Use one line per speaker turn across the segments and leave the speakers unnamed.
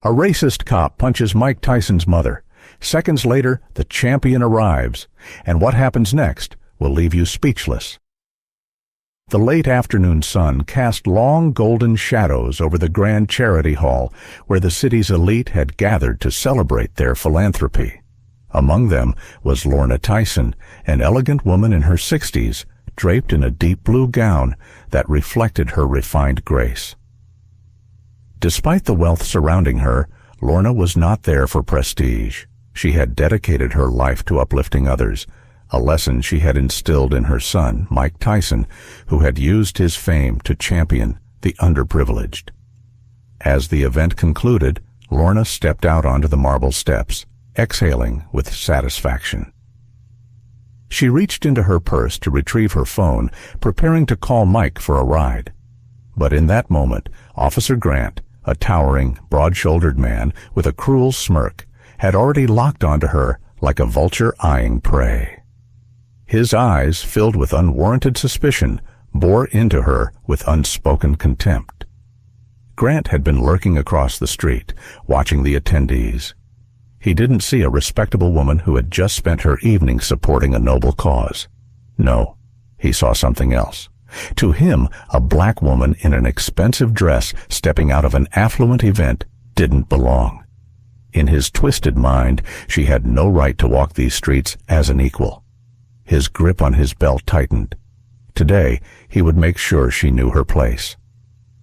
A racist cop punches Mike Tyson's mother. Seconds later, the champion arrives, and what happens next will leave you speechless. The late afternoon sun cast long golden shadows over the grand charity hall where the city's elite had gathered to celebrate their philanthropy. Among them was Lorna Tyson, an elegant woman in her 60s, draped in a deep blue gown that reflected her refined grace. Despite the wealth surrounding her, Lorna was not there for prestige. She had dedicated her life to uplifting others, a lesson she had instilled in her son, Mike Tyson, who had used his fame to champion the underprivileged. As the event concluded, Lorna stepped out onto the marble steps, exhaling with satisfaction. She reached into her purse to retrieve her phone, preparing to call Mike for a ride. But in that moment, Officer Grant, a towering, broad-shouldered man with a cruel smirk, had already locked onto her like a vulture eyeing prey. His eyes, filled with unwarranted suspicion, bore into her with unspoken contempt. Grant had been lurking across the street, watching the attendees. He didn't see a respectable woman who had just spent her evening supporting a noble cause. No, he saw something else. To him, a black woman in an expensive dress stepping out of an affluent event didn't belong. In his twisted mind, she had no right to walk these streets as an equal. His grip on his belt tightened. Today, he would make sure she knew her place.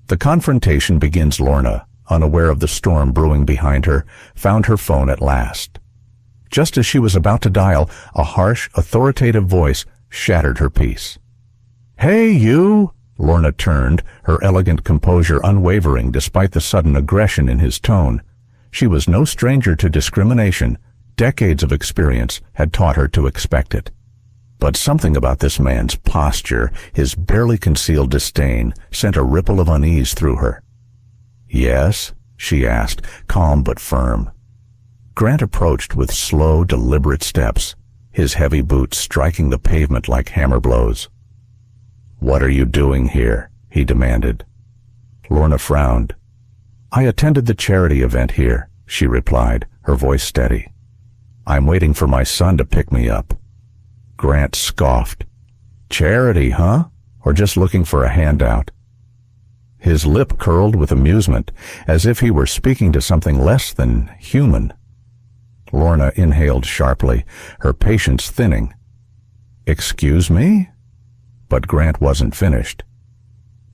The confrontation begins. Lorna, unaware of the storm brewing behind her, found her phone at last. Just as she was about to dial, a harsh, authoritative voice shattered her peace. "Hey, you!" Lorna turned, her elegant composure unwavering despite the sudden aggression in his tone. She was no stranger to discrimination. Decades of experience had taught her to expect it. But something about this man's posture, his barely concealed disdain, sent a ripple of unease through her. "Yes?" she asked, calm but firm. Grant approached with slow, deliberate steps, his heavy boots striking the pavement like hammer blows. "What are you doing here?" he demanded. Lorna frowned. "I attended the charity event here," she replied, her voice steady. "I'm waiting for my son to pick me up." Grant scoffed. "Charity, huh? Or just looking for a handout?" His lip curled with amusement, as if he were speaking to something less than human. Lorna inhaled sharply, her patience thinning. "Excuse me?" But Grant wasn't finished.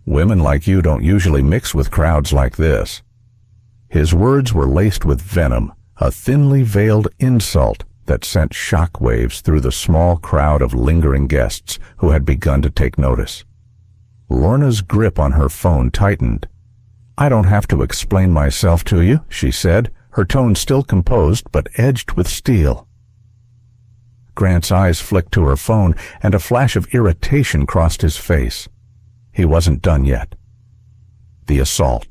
"Women like you don't usually mix with crowds like this." His words were laced with venom, a thinly veiled insult that sent shock waves through the small crowd of lingering guests who had begun to take notice. Lorna's grip on her phone tightened. "I don't have to explain myself to you," she said, her tone still composed but edged with steel. Grant's eyes flicked to her phone, and a flash of irritation crossed his face. He wasn't done yet. The assault.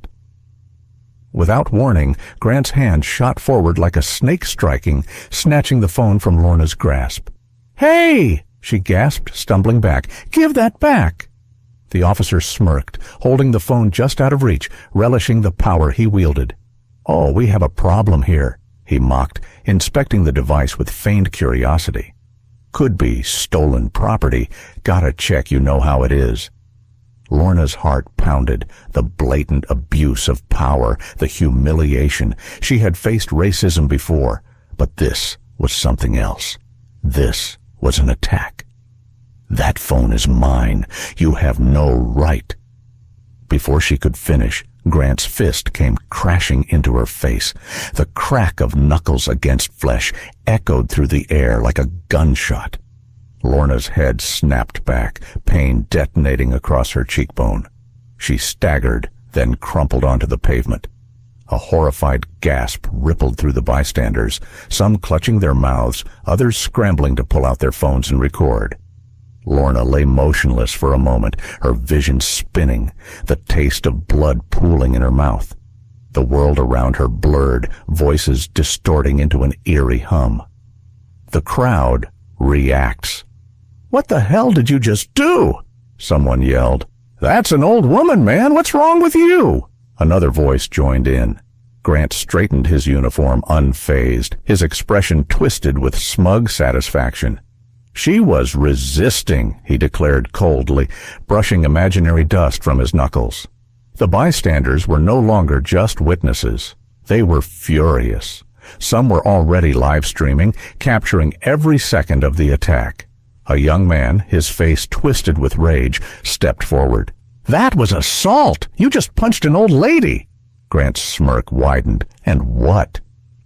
Without warning, Grant's hand shot forward like a snake striking, snatching the phone from Lorna's grasp. "Hey!" she gasped, stumbling back. "Give that back!" The officer smirked, holding the phone just out of reach, relishing the power he wielded. "Oh, we have a problem here," he mocked, inspecting the device with feigned curiosity. "Could be stolen property. Gotta check, you know how it is." Lorna's heart pounded. The blatant abuse of power, the humiliation. She had faced racism before, but this was something else. This was an attack. "That phone is mine. You have no right." Before she could finish, Grant's fist came crashing into her face. The crack of knuckles against flesh echoed through the air like a gunshot. Lorna's head snapped back, pain detonating across her cheekbone. She staggered, then crumpled onto the pavement. A horrified gasp rippled through the bystanders, some clutching their mouths, others scrambling to pull out their phones and record. Lorna lay motionless for a moment, her vision spinning, the taste of blood pooling in her mouth. The world around her blurred, voices distorting into an eerie hum. The crowd reacts. "What the hell did you just do?" someone yelled. "That's an old woman, man. What's wrong with you?" Another voice joined in. Grant straightened his uniform unfazed, his expression twisted with smug satisfaction. She was resisting, he declared coldly, brushing imaginary dust from his knuckles. The bystanders were no longer just witnesses. They were furious. Some were already live streaming, capturing every second of the attack. A young man, his face twisted with rage, stepped forward. "That was assault! You just punched an old lady!" Grant's smirk widened. "And what?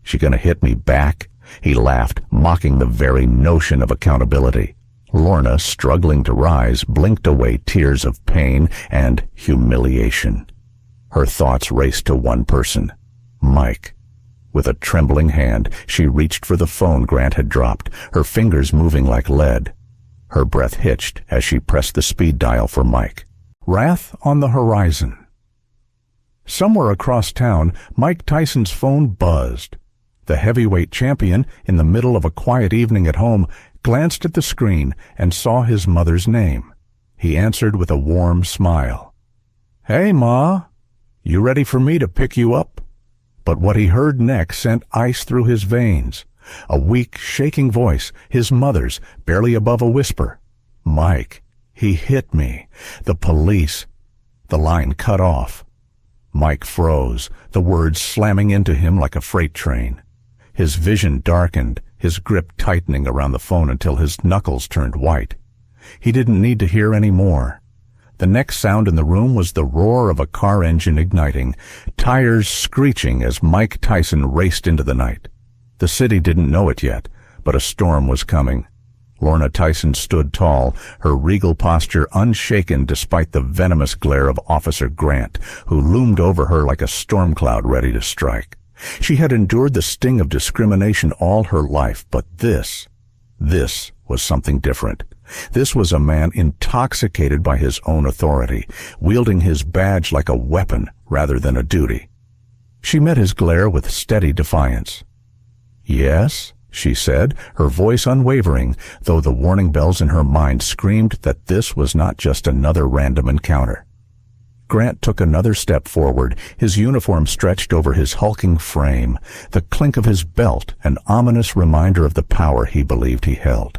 She gonna hit me back?" He laughed, mocking the very notion of accountability. Lorna, struggling to rise, blinked away tears of pain and humiliation. Her thoughts raced to one person, Mike. With a trembling hand, she reached for the phone Grant had dropped, her fingers moving like lead. Her breath hitched as she pressed the speed dial for Mike. Wrath on the horizon. Somewhere across town, Mike Tyson's phone buzzed. The heavyweight champion, in the middle of a quiet evening at home, glanced at the screen and saw his mother's name. He answered with a warm smile. "Hey, Ma. You ready for me to pick you up?" But what he heard next sent ice through his veins. A weak, shaking voice, his mother's, barely above a whisper. "Mike, he hit me. The police." The line cut off. Mike froze, the words slamming into him like a freight train. His vision darkened, his grip tightening around the phone until his knuckles turned white. He didn't need to hear any more. The next sound in the room was the roar of a car engine igniting, tires screeching as Mike Tyson raced into the night. The city didn't know it yet, but a storm was coming. Lorna Tyson stood tall, her regal posture unshaken despite the venomous glare of Officer Grant, who loomed over her like a storm cloud ready to strike. She had endured the sting of discrimination all her life, but this was something different. This was a man intoxicated by his own authority, wielding his badge like a weapon rather than a duty. She met his glare with steady defiance. "Yes?" she said, her voice unwavering, though the warning bells in her mind screamed that this was not just another random encounter. Grant took another step forward, his uniform stretched over his hulking frame, the clink of his belt an ominous reminder of the power he believed he held.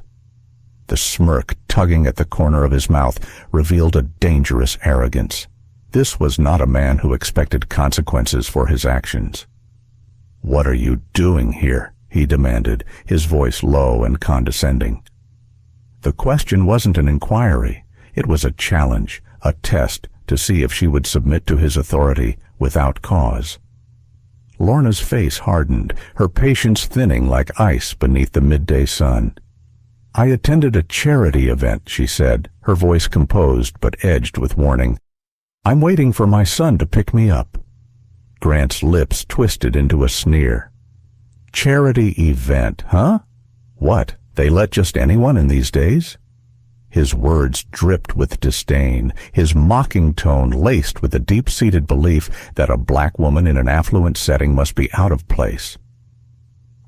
The smirk tugging at the corner of his mouth revealed a dangerous arrogance. This was not a man who expected consequences for his actions. "What are you doing here?" he demanded, his voice low and condescending. The question wasn't an inquiry. It was a challenge, a test to see if she would submit to his authority without cause. Lorna's face hardened, her patience thinning like ice beneath the midday sun. "I attended a charity event," she said, her voice composed but edged with warning. "I'm waiting for my son to pick me up." Grant's lips twisted into a sneer. "Charity event, huh? What, they let just anyone in these days?" His words dripped with disdain, his mocking tone laced with a deep-seated belief that a black woman in an affluent setting must be out of place.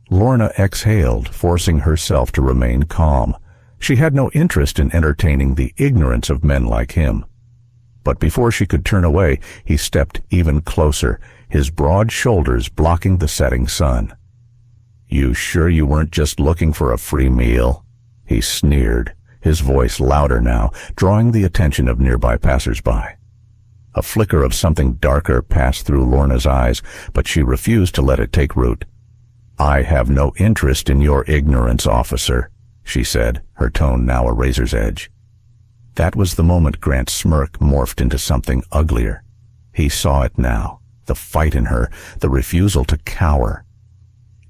Lorna exhaled, forcing herself to remain calm. She had no interest in entertaining the ignorance of men like him. But before she could turn away, he stepped even closer, his broad shoulders blocking the setting sun. "You sure you weren't just looking for a free meal?" he sneered, his voice louder now, drawing the attention of nearby passers-by. A flicker of something darker passed through Lorna's eyes, but she refused to let it take root. "I have no interest in your ignorance, officer," she said, her tone now a razor's edge. That was the moment Grant's smirk morphed into something uglier. He saw it now, the fight in her, the refusal to cower.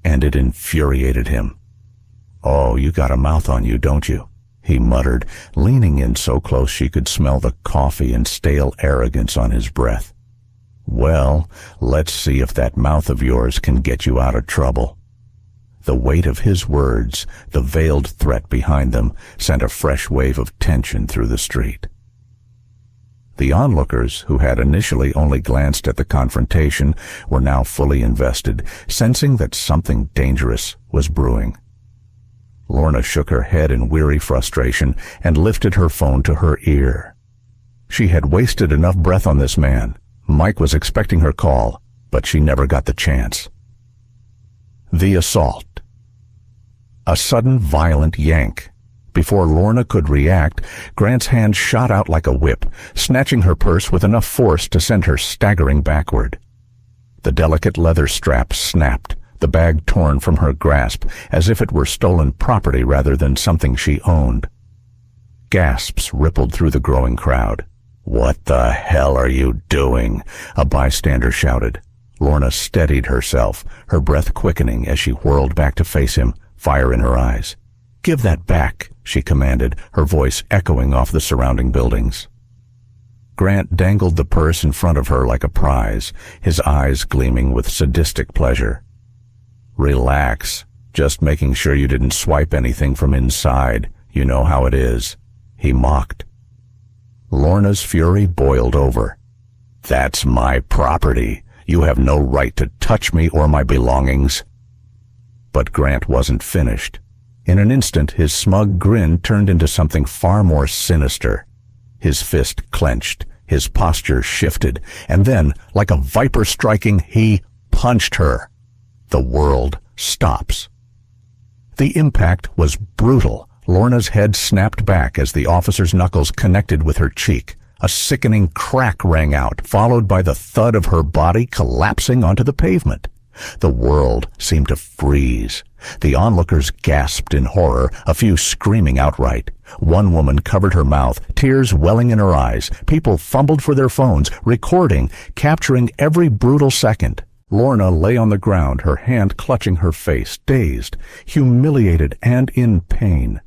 And it infuriated him. "Oh, you got a mouth on you, don't you?" he muttered, leaning in so close she could smell the coffee and stale arrogance on his breath. "Well, let's see if that mouth of yours can get you out of trouble." The weight of his words, the veiled threat behind them, sent a fresh wave of tension through the street. The onlookers, who had initially only glanced at the confrontation, were now fully invested, sensing that something dangerous was brewing. Lorna shook her head in weary frustration and lifted her phone to her ear. She had wasted enough breath on this man. Mike was expecting her call. but she never got the chance. The assault. A sudden, violent yank. Before Lorna could react, Grant's hand shot out like a whip, snatching her purse with enough force to send her staggering backward. The delicate leather strap snapped, the bag torn from her grasp, as if it were stolen property rather than something she owned. Gasps rippled through the growing crowd. "What the hell are you doing?" a bystander shouted. Lorna steadied herself, her breath quickening as she whirled back to face him, fire in her eyes. "Give that back," she commanded, her voice echoing off the surrounding buildings. Grant dangled the purse in front of her like a prize, his eyes gleaming with sadistic pleasure. "Relax, just making sure you didn't swipe anything from inside. You know how it is," he mocked. Lorna's fury boiled over. "That's my property. You have no right to touch me or my belongings." But Grant wasn't finished. In an instant, his smug grin turned into something far more sinister. His fist clenched, his posture shifted, and then, like a viper striking, he punched her. The world stops. The impact was brutal. Lorna's head snapped back as the officer's knuckles connected with her cheek. A sickening crack rang out, followed by the thud of her body collapsing onto the pavement. The world seemed to freeze. The onlookers gasped in horror, a few screaming outright. One woman covered her mouth, tears welling in her eyes. People fumbled for their phones, recording, capturing every brutal second. Lorna lay on the ground, her hand clutching her face, dazed, humiliated, and in pain.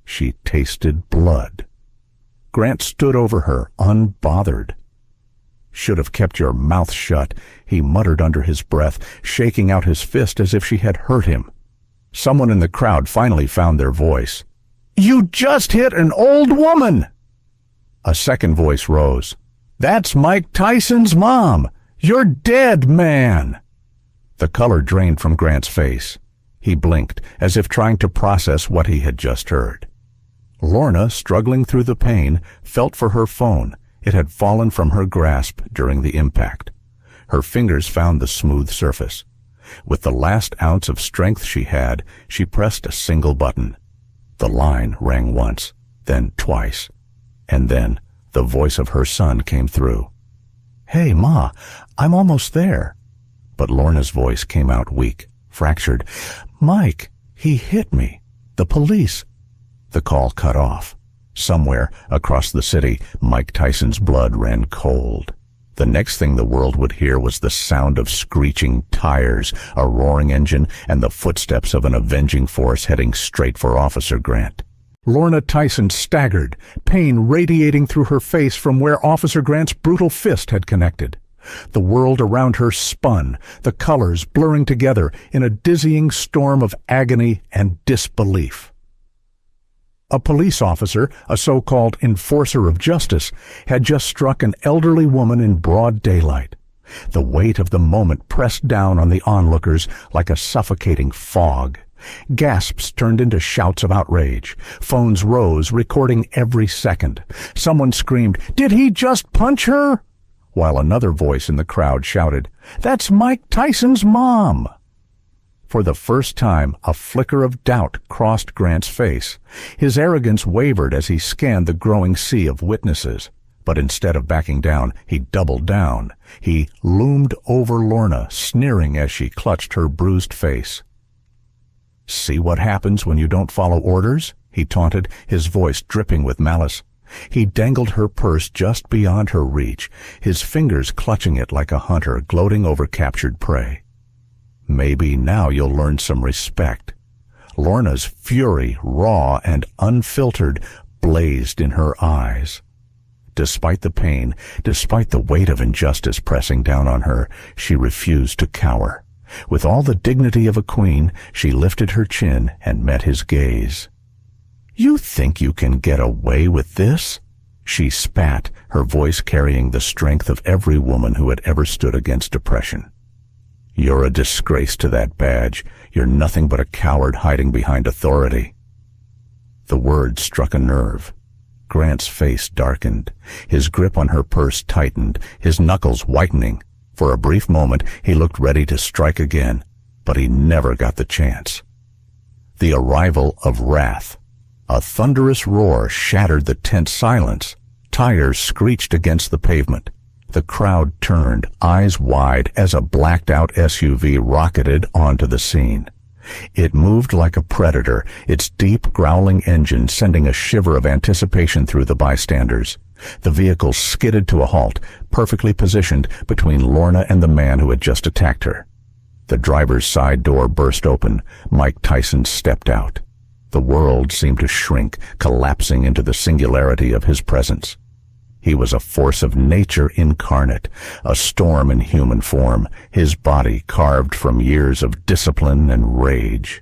She tasted blood. Grant stood over her, unbothered. "Should have kept your mouth shut," he muttered under his breath, shaking out his fist as if she had hurt him. Someone in the crowd finally found their voice. "You just hit an old woman!" A second voice rose. "That's Mike Tyson's mom! You're dead, man!" The color drained from Grant's face. He blinked, as if trying to process what he had just heard. Lorna, struggling through the pain, felt for her phone. It had fallen from her grasp during the impact. Her fingers found the smooth surface. With the last ounce of strength she had, she pressed a single button. The line rang once, then twice, and then the voice of her son came through. "Hey, Ma, I'm almost there." But Lorna's voice came out weak, fractured. "Mike, he hit me. The police." The call cut off. Somewhere across the city, Mike Tyson's blood ran cold. The next thing the world would hear was the sound of screeching tires, a roaring engine, and the footsteps of an avenging force heading straight for Officer Grant. Lorna Tyson staggered, pain radiating through her face from where Officer Grant's brutal fist had connected. The world around her spun, the colors blurring together in a dizzying storm of agony and disbelief. A police officer, a so-called enforcer of justice, had just struck an elderly woman in broad daylight. The weight of the moment pressed down on the onlookers like a suffocating fog. Gasps turned into shouts of outrage. Phones rose, recording every second. Someone screamed, "Did he just punch her?" While another voice in the crowd shouted, "That's Mike Tyson's mom!" For the first time, a flicker of doubt crossed Grant's face. His arrogance wavered as he scanned the growing sea of witnesses. But instead of backing down, he doubled down. He loomed over Lorna, sneering as she clutched her bruised face. "See what happens when you don't follow orders?" he taunted, his voice dripping with malice. He dangled her purse just beyond her reach, his fingers clutching it like a hunter gloating over captured prey. "Maybe now you'll learn some respect." Lorna's fury, raw and unfiltered, blazed in her eyes. Despite the pain, despite the weight of injustice pressing down on her, she refused to cower. With all the dignity of a queen, she lifted her chin and met his gaze. "You think you can get away with this?" She spat, her voice carrying the strength of every woman who had ever stood against oppression. "You're a disgrace to that badge. You're nothing but a coward hiding behind authority." The word struck a nerve. Grant's face darkened. His grip on her purse tightened, his knuckles whitening. For a brief moment, he looked ready to strike again, but he never got the chance. The arrival of wrath. A thunderous roar shattered the tense silence. Tires screeched against the pavement. The crowd turned, eyes wide, as a blacked-out SUV rocketed onto the scene. It moved like a predator, its deep, growling engine sending a shiver of anticipation through the bystanders. The vehicle skidded to a halt, perfectly positioned between Lorna and the man who had just attacked her. The driver's side door burst open. Mike Tyson stepped out. The world seemed to shrink, collapsing into the singularity of his presence. He was a force of nature incarnate, a storm in human form, his body carved from years of discipline and rage.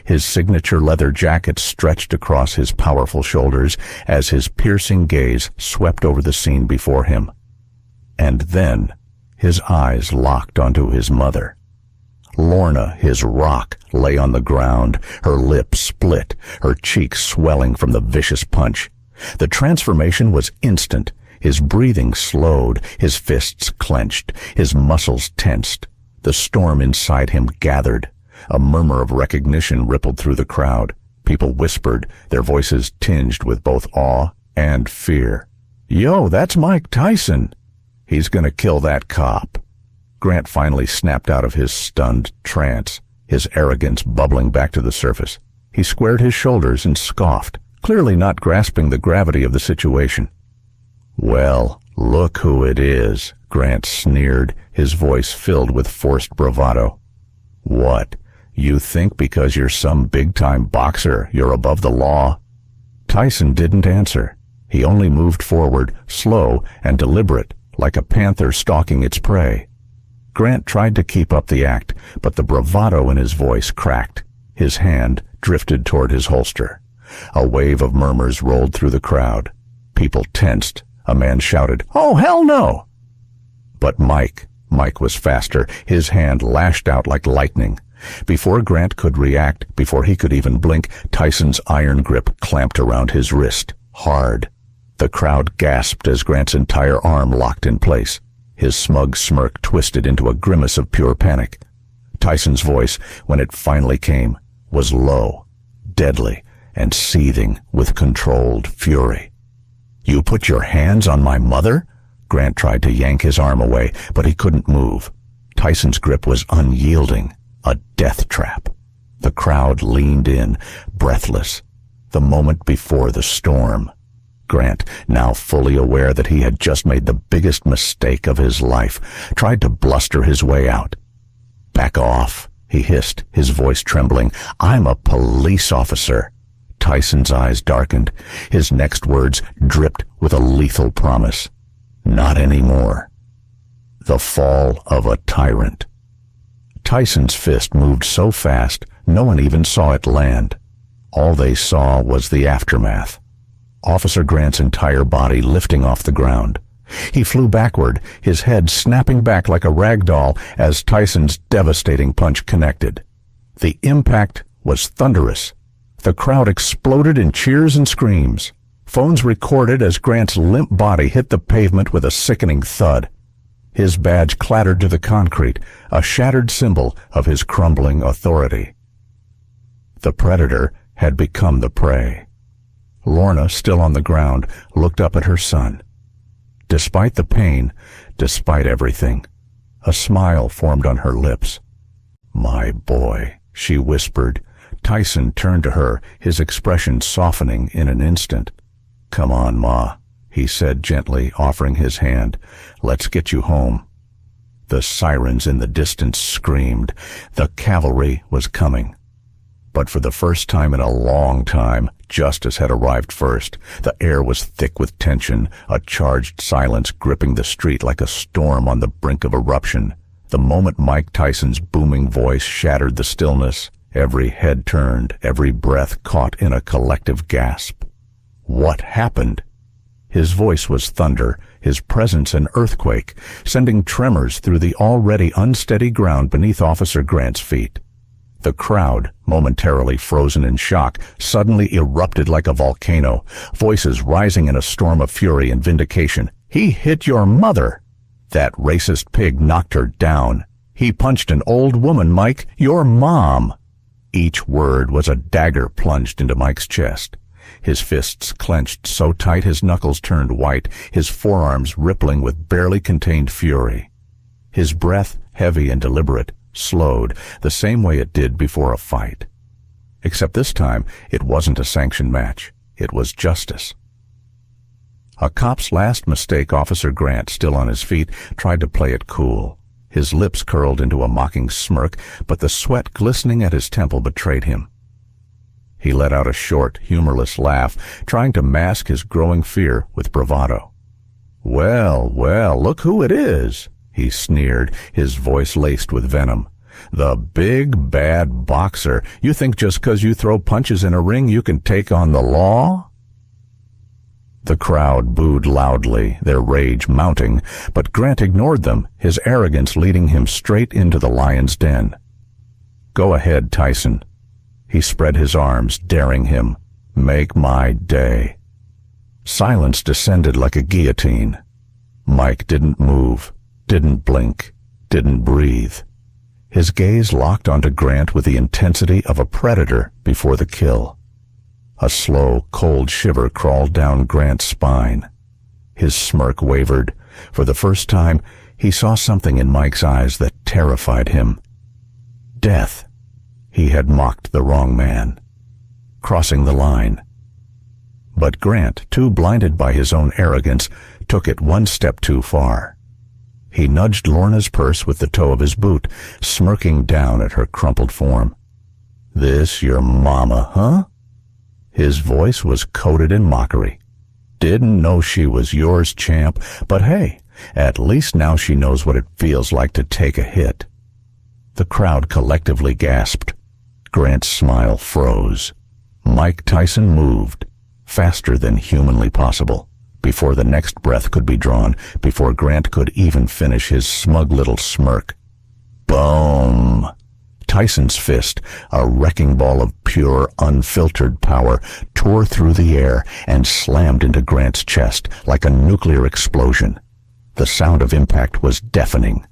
His signature leather jacket stretched across his powerful shoulders as his piercing gaze swept over the scene before him. And then his eyes locked onto his mother. Lorna, his rock, lay on the ground, her lips split, her cheeks swelling from the vicious punch. The transformation was instant. His breathing slowed, his fists clenched, his muscles tensed. The storm inside him gathered. A murmur of recognition rippled through the crowd. People whispered, their voices tinged with both awe and fear. "Yo, that's Mike Tyson. He's gonna kill that cop." Grant finally snapped out of his stunned trance, his arrogance bubbling back to the surface. He squared his shoulders and scoffed, clearly not grasping the gravity of the situation. "Well, look who it is," Grant sneered, his voice filled with forced bravado. "What, you think because you're some big-time boxer you're above the law?" Tyson didn't answer. He only moved forward, slow and deliberate, like a panther stalking its prey. Grant tried to keep up the act, but the bravado in his voice cracked. His hand drifted toward his holster. A wave of murmurs rolled through the crowd. People tensed. A man shouted, "Oh, hell no!" But Mike was faster. His hand lashed out like lightning. Before Grant could react, before he could even blink, Tyson's iron grip clamped around his wrist, hard. The crowd gasped as Grant's entire arm locked in place. His smug smirk twisted into a grimace of pure panic. Tyson's voice, when it finally came, was low, deadly, and seething with controlled fury. "You put your hands on my mother?" Grant tried to yank his arm away, but he couldn't move. Tyson's grip was unyielding, a death trap. The crowd leaned in, breathless. The moment before the storm. Grant, now fully aware that he had just made the biggest mistake of his life, tried to bluster his way out. "Back off," he hissed, his voice trembling. "I'm a police officer." Tyson's eyes darkened. His next words dripped with a lethal promise. "Not anymore." The fall of a tyrant. Tyson's fist moved so fast, no one even saw it land. All they saw was the aftermath. Officer Grant's entire body lifting off the ground. He flew backward, his head snapping back like a rag doll as Tyson's devastating punch connected. The impact was thunderous. The crowd exploded in cheers and screams. Phones recorded as Grant's limp body hit the pavement with a sickening thud. His badge clattered to the concrete, a shattered symbol of his crumbling authority. The predator had become the prey. Lorna, still on the ground, looked up at her son. Despite the pain, despite everything, a smile formed on her lips. "My boy," she whispered. Tyson turned to her, his expression softening in an instant. "Come on, Ma," he said gently, offering his hand. "Let's get you home." The sirens in the distance screamed. The cavalry was coming. But for the first time in a long time, justice had arrived first. The air was thick with tension, a charged silence gripping the street like a storm on the brink of eruption. The moment Mike Tyson's booming voice shattered the stillness, every head turned, every breath caught in a collective gasp. What happened? His voice was thunder, his presence an earthquake, sending tremors through the already unsteady ground beneath Officer Grant's feet. The crowd, momentarily frozen in shock, suddenly erupted like a volcano, voices rising in a storm of fury and vindication. "He hit your mother!" That racist pig knocked her down. He punched an old woman, Mike, your mom. Each word was a dagger plunged into Mike's chest. His fists clenched so tight his knuckles turned white, his forearms rippling with barely contained fury. His breath, heavy and deliberate, slowed the same way it did before a fight. Except this time, it wasn't a sanctioned match. It was justice. A cop's last mistake, Officer Grant, still on his feet, tried to play it cool. His lips curled into a mocking smirk, but the sweat glistening at his temple betrayed him. He let out a short, humorless laugh, trying to mask his growing fear with bravado. "Well, well, look who it is," he sneered, his voice laced with venom. "The big, bad boxer. You think just 'cause you throw punches in a ring you can take on the law?" The crowd booed loudly, their rage mounting, but Grant ignored them, his arrogance leading him straight into the lion's den. "Go ahead, Tyson." He spread his arms, daring him. "Make my day." Silence descended like a guillotine. Mike didn't move, didn't blink, didn't breathe. His gaze locked onto Grant with the intensity of a predator before the kill. A slow, cold shiver crawled down Grant's spine. His smirk wavered. For the first time, he saw something in Mike's eyes that terrified him. Death. He had mocked the wrong man, crossing the line. But Grant, too blinded by his own arrogance, took it one step too far. He nudged Lorna's purse with the toe of his boot, smirking down at her crumpled form. "This your mama, huh?" His voice was coated in mockery. "Didn't know she was yours, champ, but hey, at least now she knows what it feels like to take a hit." The crowd collectively gasped. Grant's smile froze. Mike Tyson moved, faster than humanly possible, before the next breath could be drawn, before Grant could even finish his smug little smirk. Boom! Tyson's fist, a wrecking ball of pure, unfiltered power, tore through the air and slammed into Grant's chest like a nuclear explosion. The sound of impact was deafening.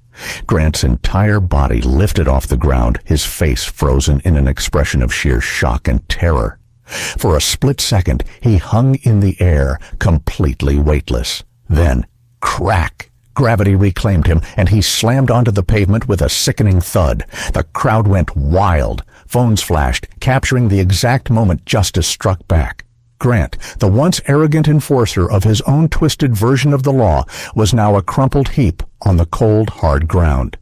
Grant's entire body lifted off the ground, his face frozen in an expression of sheer shock and terror. For a split second, he hung in the air, completely weightless. Then, crack! Gravity reclaimed him, and he slammed onto the pavement with a sickening thud. The crowd went wild. Phones flashed, capturing the exact moment justice struck back. Grant, the once arrogant enforcer of his own twisted version of the law, was now a crumpled heap on the cold, hard ground.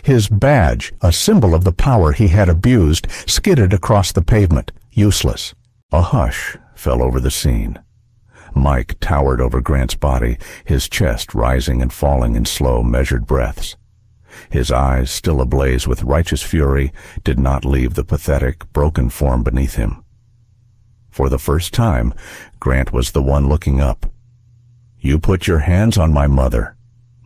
His badge, a symbol of the power he had abused, skidded across the pavement, useless. A hush fell over the scene. Mike towered over Grant's body, his chest rising and falling in slow, measured breaths. His eyes, still ablaze with righteous fury, did not leave the pathetic, broken form beneath him. For the first time, Grant was the one looking up. "You put your hands on my mother."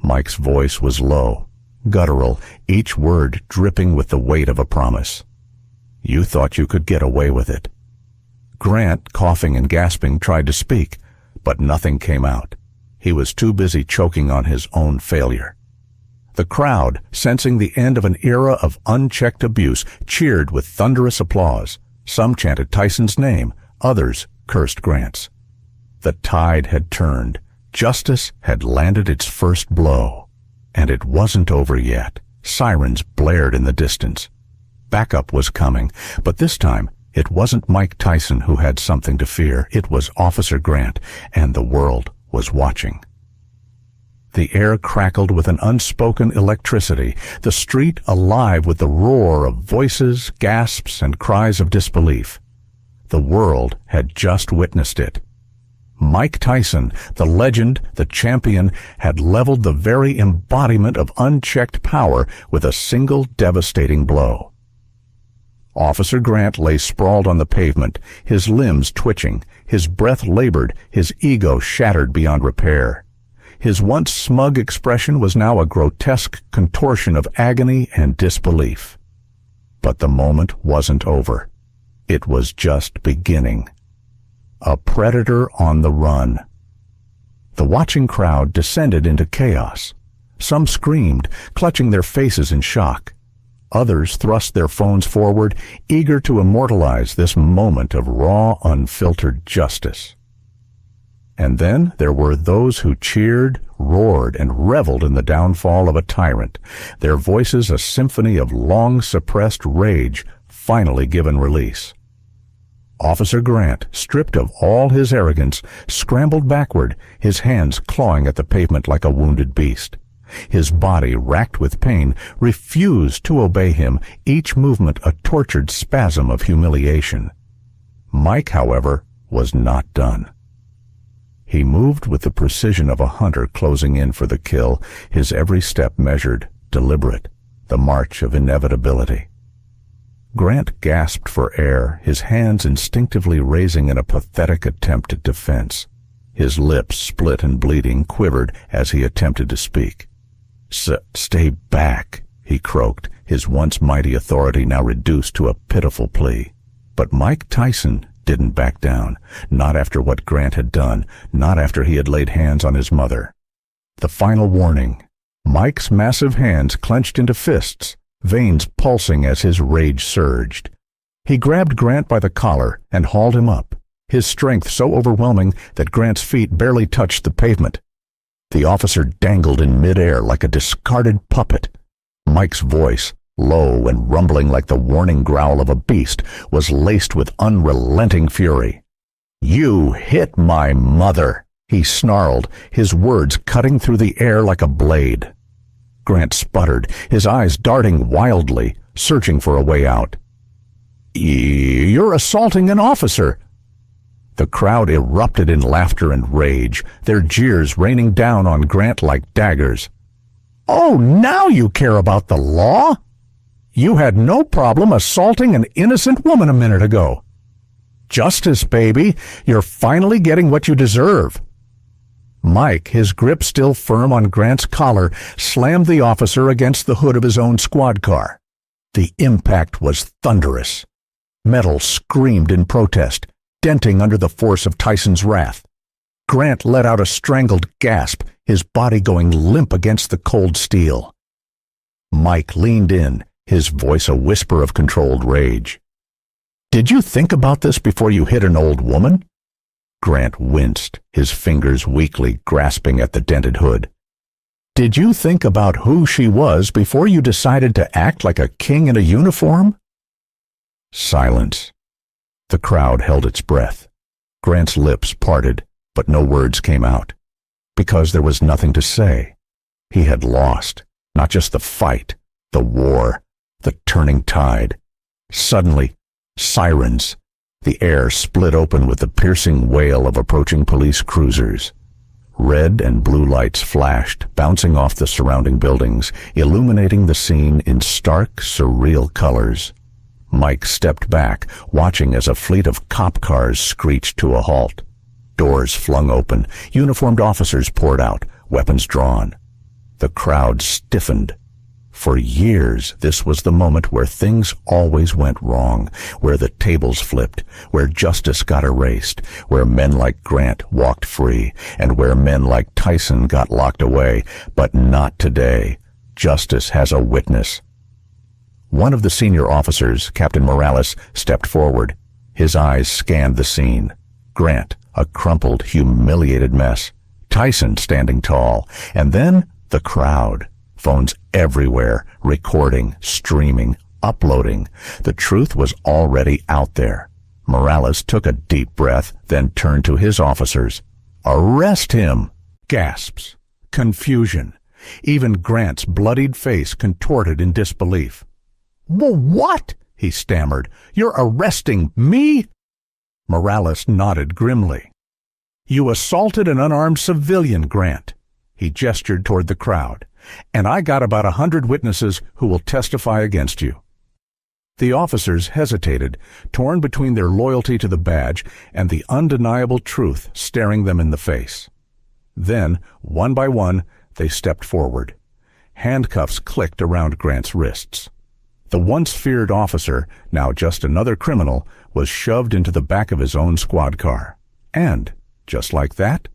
Mike's voice was low, guttural, each word dripping with the weight of a promise. "You thought you could get away with it." Grant, coughing and gasping, tried to speak, but nothing came out. He was too busy choking on his own failure. The crowd, sensing the end of an era of unchecked abuse, cheered with thunderous applause. Some chanted Tyson's name, others cursed Grant's. The tide had turned. Justice had landed its first blow. And it wasn't over yet. Sirens blared in the distance. Backup was coming, but this time it wasn't Mike Tyson who had something to fear. It was Officer Grant, and the world was watching. The air crackled with an unspoken electricity, the street alive with the roar of voices, gasps, and cries of disbelief. The world had just witnessed it. Mike Tyson, the legend, the champion, had leveled the very embodiment of unchecked power with a single devastating blow. Officer Grant lay sprawled on the pavement, his limbs twitching, his breath labored, his ego shattered beyond repair. His once smug expression was now a grotesque contortion of agony and disbelief. But the moment wasn't over. It was just beginning. A predator on the run. The watching crowd descended into chaos. Some screamed, clutching their faces in shock. Others thrust their phones forward, eager to immortalize this moment of raw, unfiltered justice. And then there were those who cheered, roared, and reveled in the downfall of a tyrant, their voices a symphony of long-suppressed rage finally given release. Officer Grant, stripped of all his arrogance, scrambled backward, his hands clawing at the pavement like a wounded beast. His body, racked with pain, refused to obey him, each movement a tortured spasm of humiliation. Mike, however, was not done. He moved with the precision of a hunter closing in for the kill, his every step measured, deliberate, the march of inevitability. Grant gasped for air, his hands instinctively raising in a pathetic attempt at defense. His lips, split and bleeding, quivered as he attempted to speak. "Stay back," he croaked, his once mighty authority now reduced to a pitiful plea. But Mike Tyson didn't back down, not after what Grant had done, not after he had laid hands on his mother. The final warning. Mike's massive hands clenched into fists, veins pulsing as his rage surged. He grabbed Grant by the collar and hauled him up, his strength so overwhelming that Grant's feet barely touched the pavement. The officer dangled in midair like a discarded puppet. Mike's voice, low and rumbling like the warning growl of a beast, was laced with unrelenting fury. "You hit my mother," he snarled, his words cutting through the air like a blade. Grant sputtered, his eyes darting wildly, searching for a way out. "You're assaulting an officer!" The crowd erupted in laughter and rage, their jeers raining down on Grant like daggers. "Oh, now you care about the law? You had no problem assaulting an innocent woman a minute ago. Justice, baby, you're finally getting what you deserve." Mike, his grip still firm on Grant's collar, slammed the officer against the hood of his own squad car. The impact was thunderous. Metal screamed in protest, denting under the force of Tyson's wrath. Grant let out a strangled gasp, his body going limp against the cold steel. Mike leaned in, his voice a whisper of controlled rage. "Did you think about this before you hit an old woman?" Grant winced, his fingers weakly grasping at the dented hood. "Did you think about who she was before you decided to act like a king in a uniform?" Silence. The crowd held its breath. Grant's lips parted, but no words came out. Because there was nothing to say. He had lost, not just the fight, the war, the turning tide. Suddenly, sirens. The air split open with the piercing wail of approaching police cruisers. Red and blue lights flashed, bouncing off the surrounding buildings, illuminating the scene in stark, surreal colors. Mike stepped back, watching as a fleet of cop cars screeched to a halt. Doors flung open, uniformed officers poured out, weapons drawn. The crowd stiffened. For years, this was the moment where things always went wrong, where the tables flipped, where justice got erased, where men like Grant walked free, and where men like Tyson got locked away. But not today. Justice has a witness. One of the senior officers, Captain Morales, stepped forward. His eyes scanned the scene. Grant, a crumpled, humiliated mess. Tyson standing tall. And then the crowd. Phones everywhere, recording, streaming, uploading. The truth was already out there. Morales took a deep breath, then turned to his officers. "Arrest him!" Gasps. Confusion. Even Grant's bloodied face contorted in disbelief. "What?" he stammered. "You're arresting me?" Morales nodded grimly. "You assaulted an unarmed civilian, Grant." He gestured toward the crowd. "And I got about 100 witnesses who will testify against you." The officers hesitated, torn between their loyalty to the badge and the undeniable truth staring them in the face. Then, one by one, they stepped forward. Handcuffs clicked around Grant's wrists. The once feared officer, now just another criminal, was shoved into the back of his own squad car. And, just like that,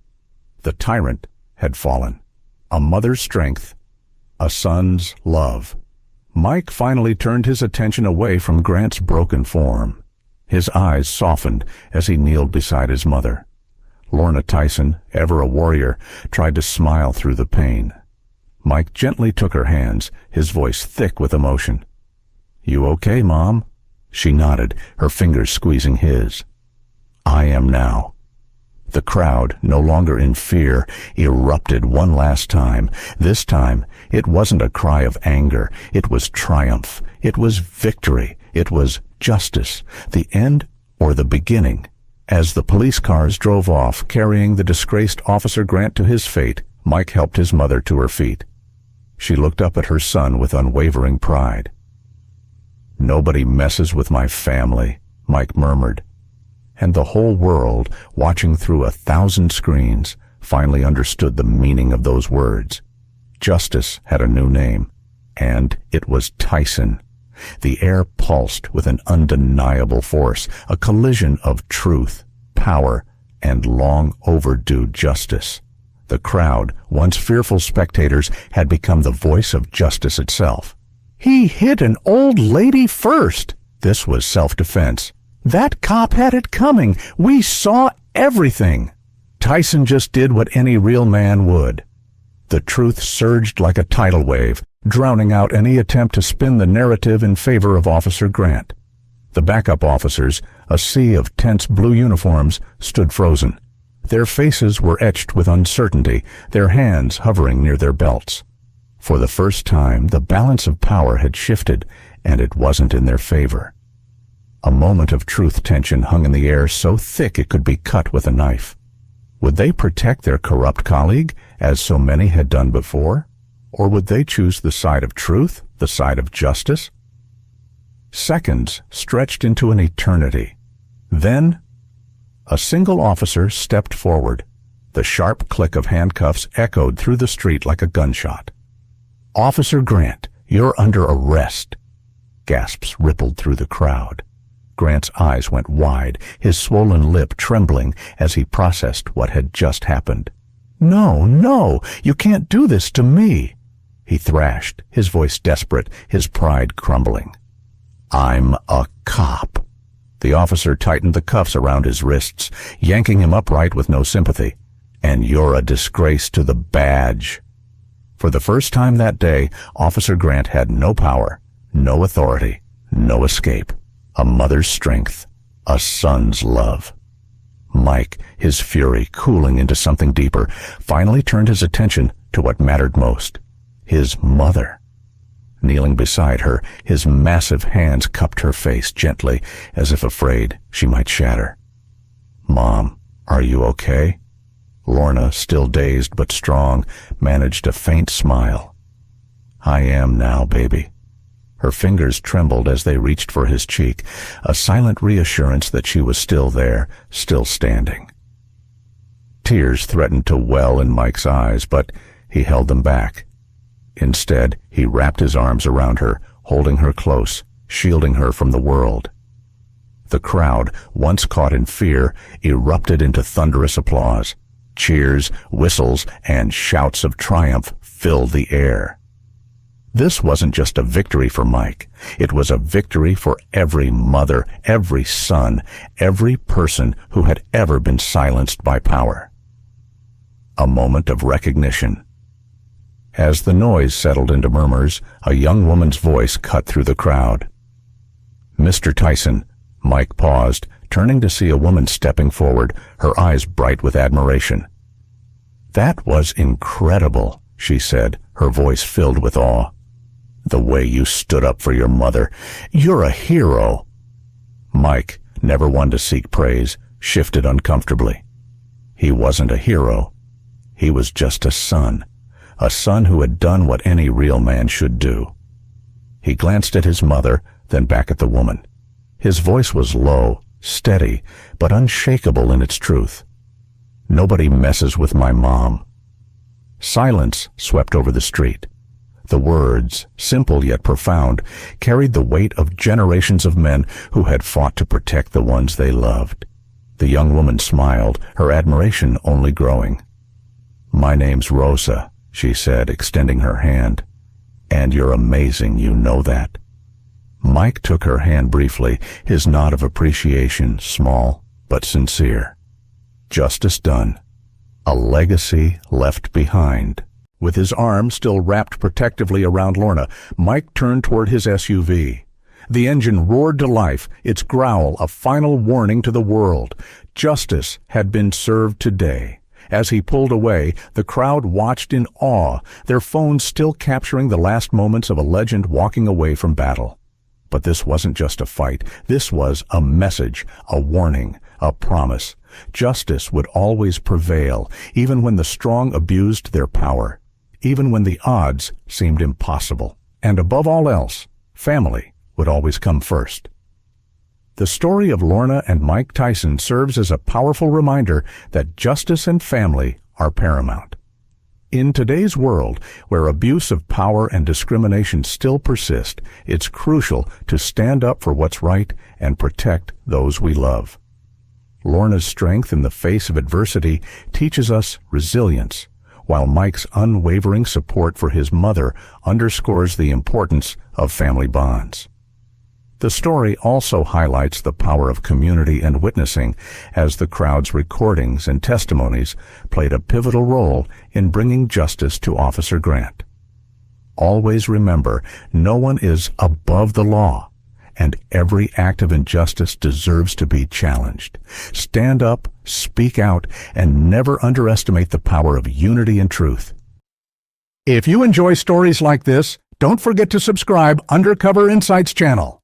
the tyrant had fallen. A mother's strength, A son's love. Mike finally turned his attention away from Grant's broken form. His eyes softened as he kneeled beside his mother. Lorna Tyson, ever a warrior, tried to smile through the pain. Mike gently took her hands, his voice thick with emotion. "You okay, Mom?" She nodded, her fingers squeezing his. "I am now." The crowd, no longer in fear, erupted one last time. This time, it wasn't a cry of anger. It was triumph. It was victory. It was justice. The end or the beginning. As the police cars drove off, carrying the disgraced Officer Grant to his fate, Mike helped his mother to her feet. She looked up at her son with unwavering pride. "Nobody messes with my family," Mike murmured. And the whole world, watching through 1,000 screens, finally understood the meaning of those words. Justice had a new name, and it was Tyson. The air pulsed with an undeniable force, a collision of truth, power, and long overdue justice. The crowd, once fearful spectators, had become the voice of justice itself. "He hit an old lady first!" This was self-defense. "That cop had it coming. We saw everything." Tyson just did what any real man would. The truth surged like a tidal wave, drowning out any attempt to spin the narrative in favor of Officer Grant. The backup officers, a sea of tense blue uniforms, stood frozen. Their faces were etched with uncertainty, their hands hovering near their belts. For the first time, the balance of power had shifted, and it wasn't in their favor. A moment of truth tension hung in the air so thick it could be cut with a knife. Would they protect their corrupt colleague, as so many had done before? Or would they choose the side of truth, the side of justice? Seconds stretched into an eternity. Then, a single officer stepped forward. The sharp click of handcuffs echoed through the street like a gunshot. "Officer Grant, you're under arrest." Gasps rippled through the crowd. Grant's eyes went wide, his swollen lip trembling as he processed what had just happened. "No, no, you can't do this to me," he thrashed, his voice desperate, his pride crumbling. "I'm a cop." The officer tightened the cuffs around his wrists, yanking him upright with no sympathy. "And you're a disgrace to the badge." For the first time that day, Officer Grant had no power, no authority, no escape. A mother's strength, a son's love. Mike, his fury cooling into something deeper, finally turned his attention to what mattered most. His mother. Kneeling beside her, his massive hands cupped her face gently, as if afraid she might shatter. "Mom, are you okay?" Lorna, still dazed but strong, managed a faint smile. "I am now, baby." Her fingers trembled as they reached for his cheek, a silent reassurance that she was still there, still standing. Tears threatened to well in Mike's eyes, but he held them back. Instead, he wrapped his arms around her, holding her close, shielding her from the world. The crowd, once caught in fear, erupted into thunderous applause. Cheers, whistles, and shouts of triumph filled the air. This wasn't just a victory for Mike. It was a victory for every mother, every son, every person who had ever been silenced by power. A moment of recognition. As the noise settled into murmurs, a young woman's voice cut through the crowd. "Mr. Tyson," Mike paused, turning to see a woman stepping forward, her eyes bright with admiration. "That was incredible," she said, her voice filled with awe. "The way you stood up for your mother. You're a hero." Mike, never one to seek praise, shifted uncomfortably. He wasn't a hero. He was just a son who had done what any real man should do. He glanced at his mother, then back at the woman. His voice was low, steady, but unshakable in its truth. "Nobody messes with my mom." Silence swept over the street. The words, simple yet profound, carried the weight of generations of men who had fought to protect the ones they loved. The young woman smiled, her admiration only growing. "My name's Rosa," she said, extending her hand. And you're amazing, you know that. Mike took her hand briefly, his nod of appreciation small but sincere. Justice done. A legacy left behind. With his arm still wrapped protectively around Lorna, Mike turned toward his SUV. The engine roared to life, its growl a final warning to the world. Justice had been served today. As he pulled away, the crowd watched in awe, their phones still capturing the last moments of a legend walking away from battle. But this wasn't just a fight. This was a message, a warning, a promise. Justice would always prevail, even when the strong abused their power, even when the odds seemed impossible. And above all else, family would always come first. The story of Lorna and Mike Tyson serves as a powerful reminder that justice and family are paramount. In today's world, where abuse of power and discrimination still persist, it's crucial to stand up for what's right and protect those we love. Lorna's strength in the face of adversity teaches us resilience, while Mike's unwavering support for his mother underscores the importance of family bonds. The story also highlights the power of community and witnessing, as the crowd's recordings and testimonies played a pivotal role in bringing justice to Officer Grant. Always remember, no one is above the law, and every act of injustice deserves to be challenged. Stand up, speak out, and never underestimate the power of unity and truth. If you enjoy stories like this, don't forget to subscribe Undercover Insights channel.